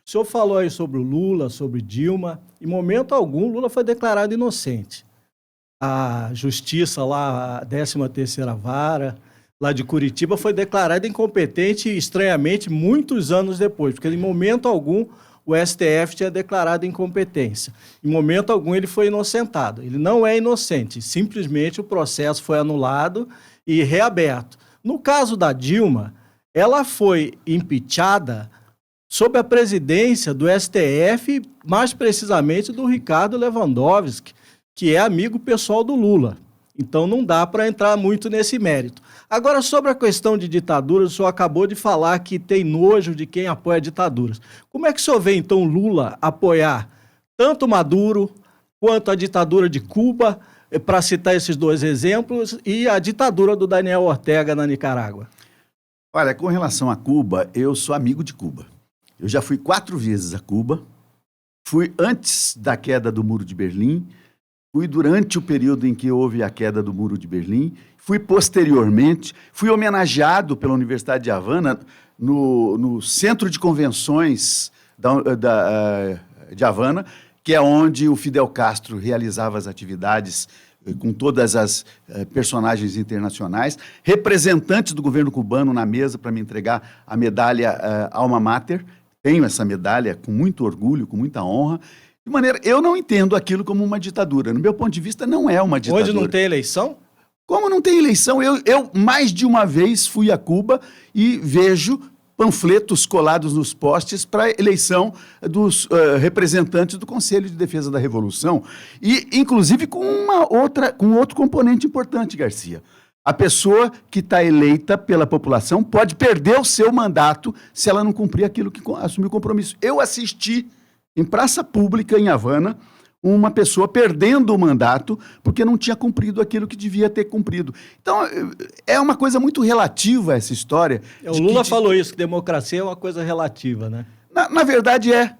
O senhor falou aí sobre o Lula, sobre Dilma. Em momento algum, Lula foi declarado inocente. A justiça lá, a 13ª Vara, lá de Curitiba, foi declarada incompetente, estranhamente, muitos anos depois, porque em momento algum o STF tinha declarado incompetência. Em momento algum ele foi inocentado. Ele não é inocente, simplesmente o processo foi anulado e reaberto. No caso da Dilma, ela foi impeachada sob a presidência do STF, mais precisamente do Ricardo Lewandowski, que é amigo pessoal do Lula. Então não dá para entrar muito nesse mérito. Agora, sobre a questão de ditaduras, o senhor acabou de falar que tem nojo de quem apoia ditaduras. Como é que o senhor vê, então, Lula apoiar tanto Maduro quanto a ditadura de Cuba, para citar esses dois exemplos, e a ditadura do Daniel Ortega na Nicarágua? Olha, com relação a Cuba, eu sou amigo de Cuba. Eu já fui 4 vezes a Cuba, fui antes da queda do Muro de Berlim, fui durante o período em que houve a queda do Muro de Berlim, fui posteriormente, fui homenageado pela Universidade de Havana no Centro de Convenções de Havana, que é onde o Fidel Castro realizava as atividades com todas as personagens internacionais, representantes do governo cubano na mesa para me entregar a medalha Alma Mater. Tenho essa medalha com muito orgulho, com muita honra. De maneira, eu não entendo aquilo como uma ditadura. No meu ponto de vista, não é uma ditadura. Onde não tem eleição? Como não tem eleição? Eu mais de uma vez fui a Cuba e vejo panfletos colados nos postes para eleição dos representantes do Conselho de Defesa da Revolução. E, inclusive, com outro componente importante, Garcia. A pessoa que está eleita pela população pode perder o seu mandato se ela não cumprir aquilo que assumiu o compromisso. Eu assisti em praça pública em Havana uma pessoa perdendo o mandato porque não tinha cumprido aquilo que devia ter cumprido. Então, é uma coisa muito relativa essa história. O Lula falou isso, que democracia é uma coisa relativa, né? Na verdade, é.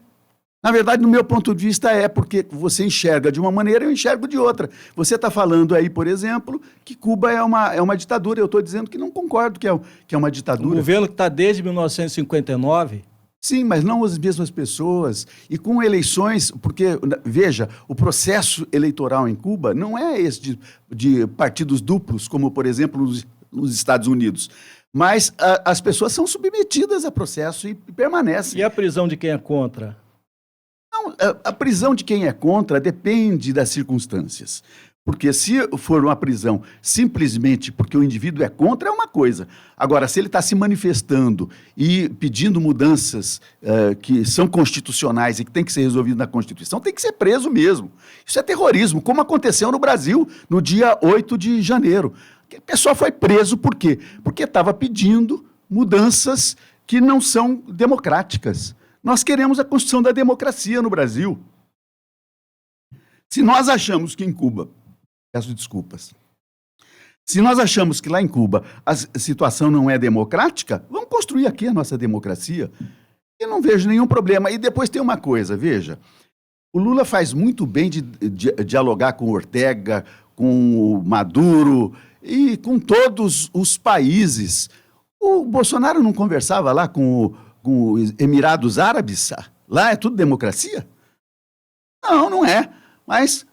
Na verdade, no meu ponto de vista, porque você enxerga de uma maneira e eu enxergo de outra. Você está falando aí, por exemplo, que Cuba é uma ditadura. Eu estou dizendo que não concordo que é uma ditadura. Um governo que está desde 1959... Sim, mas não as mesmas pessoas. E com eleições, porque, veja, o processo eleitoral em Cuba não é esse de partidos duplos, como, por exemplo, nos Estados Unidos. Mas as pessoas são submetidas a processo e permanecem. E a prisão de quem é contra? Não, a prisão de quem é contra depende das circunstâncias. Porque se for uma prisão simplesmente porque o indivíduo é contra, é uma coisa. Agora, se ele está se manifestando e pedindo mudanças que são constitucionais e que tem que ser resolvido na Constituição, tem que ser preso mesmo. Isso é terrorismo, como aconteceu no Brasil no dia 8 de janeiro. O pessoal foi preso por quê? Porque estava pedindo mudanças que não são democráticas. Nós queremos a construção da democracia no Brasil. Se nós achamos que em Cuba... Peço desculpas. Se nós achamos que lá em Cuba a situação não é democrática, vamos construir aqui a nossa democracia. Eu não vejo nenhum problema. E depois tem uma coisa, veja, o Lula faz muito bem de dialogar com o Ortega, com o Maduro e com todos os países. O Bolsonaro não conversava lá com os Emirados Árabes? Lá é tudo democracia? Não, não é. Mas...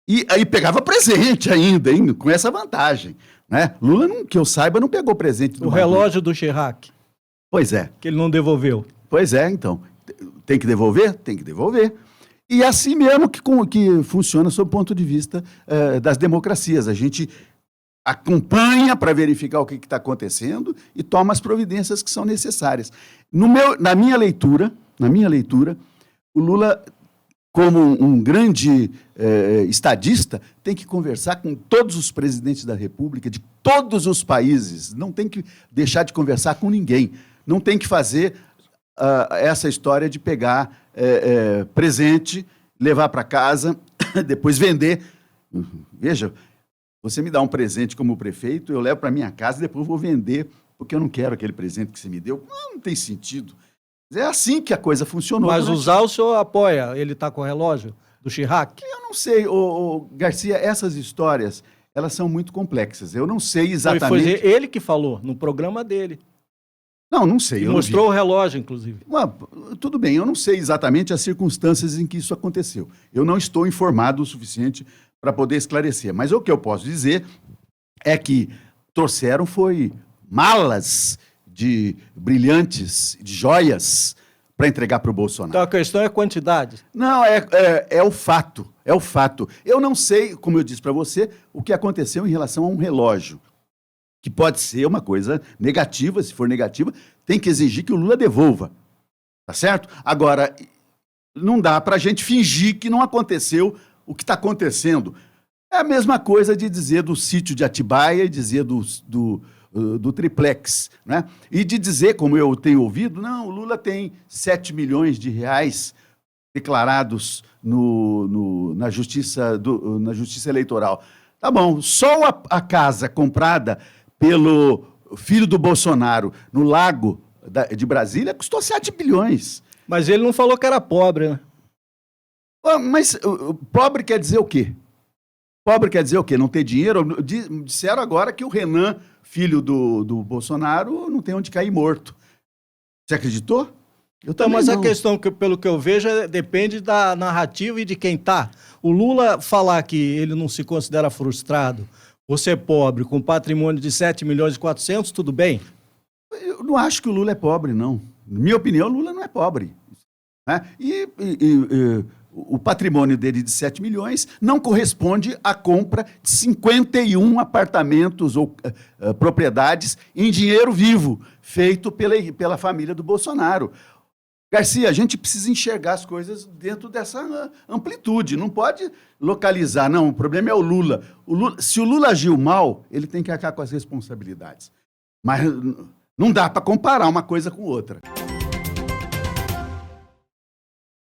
E aí pegava presente ainda, hein, com essa vantagem. Né? Lula, que eu saiba, não pegou presente do Maduro. Relógio do Chirac. Pois é. Que ele não devolveu. Pois é, então. Tem que devolver? Tem que devolver. E é assim mesmo que funciona sob o ponto de vista das democracias. A gente acompanha para verificar o que está acontecendo e toma as providências que são necessárias. Na minha leitura, o Lula... como um grande estadista, tem que conversar com todos os presidentes da República, de todos os países. Não tem que deixar de conversar com ninguém. Não tem que fazer essa história de pegar presente, levar para casa, depois vender. Veja, você me dá um presente como prefeito, eu levo para minha casa e depois vou vender, porque eu não quero aquele presente que você me deu. Não tem sentido. É assim que a coisa funcionou. Mas usar o senhor apoia? Ele está com o relógio do Chirac? Eu não sei, Garcia, essas histórias, elas são muito complexas. Eu não sei exatamente... Foi ele que falou, no programa dele. Não sei. E mostrou o relógio, inclusive. Tudo bem, eu não sei exatamente as circunstâncias em que isso aconteceu. Eu não estou informado o suficiente para poder esclarecer. Mas o que eu posso dizer é que trouxeram foi malas de brilhantes, de joias, para entregar para o Bolsonaro. Então a questão é quantidade. Não, é o fato. É o fato. Eu não sei, como eu disse para você, o que aconteceu em relação a um relógio, que pode ser uma coisa negativa. Se for negativa, tem que exigir que o Lula devolva. Tá certo? Agora, não dá para a gente fingir que não aconteceu o que está acontecendo. É a mesma coisa de dizer do sítio de Atibaia e dizer do triplex, né? E de dizer, como eu tenho ouvido, não, o Lula tem 7 milhões de reais declarados na justiça eleitoral. Tá bom, só a casa comprada pelo filho do Bolsonaro no Lago de Brasília custou 7 bilhões. Mas ele não falou que era pobre, né? Mas pobre quer dizer o quê? Pobre quer dizer o quê? Não ter dinheiro? Disseram agora que o Renan, filho do Bolsonaro, não tem onde cair morto. Você acreditou? Eu também mas não. A questão, pelo que eu vejo, depende da narrativa e de quem tá. O Lula falar que ele não se considera frustrado, você pobre, com patrimônio de 7 milhões e 400, tudo bem? Eu não acho que o Lula é pobre, não. Na minha opinião, o Lula não é pobre. Né? O patrimônio dele de 7 milhões não corresponde à compra de 51 apartamentos ou propriedades em dinheiro vivo, feito pela família do Bolsonaro. Garcia, a gente precisa enxergar as coisas dentro dessa amplitude, não pode localizar. Não, o problema é o Lula. Se o Lula agiu mal, ele tem que arcar com as responsabilidades. Mas não dá para comparar uma coisa com outra.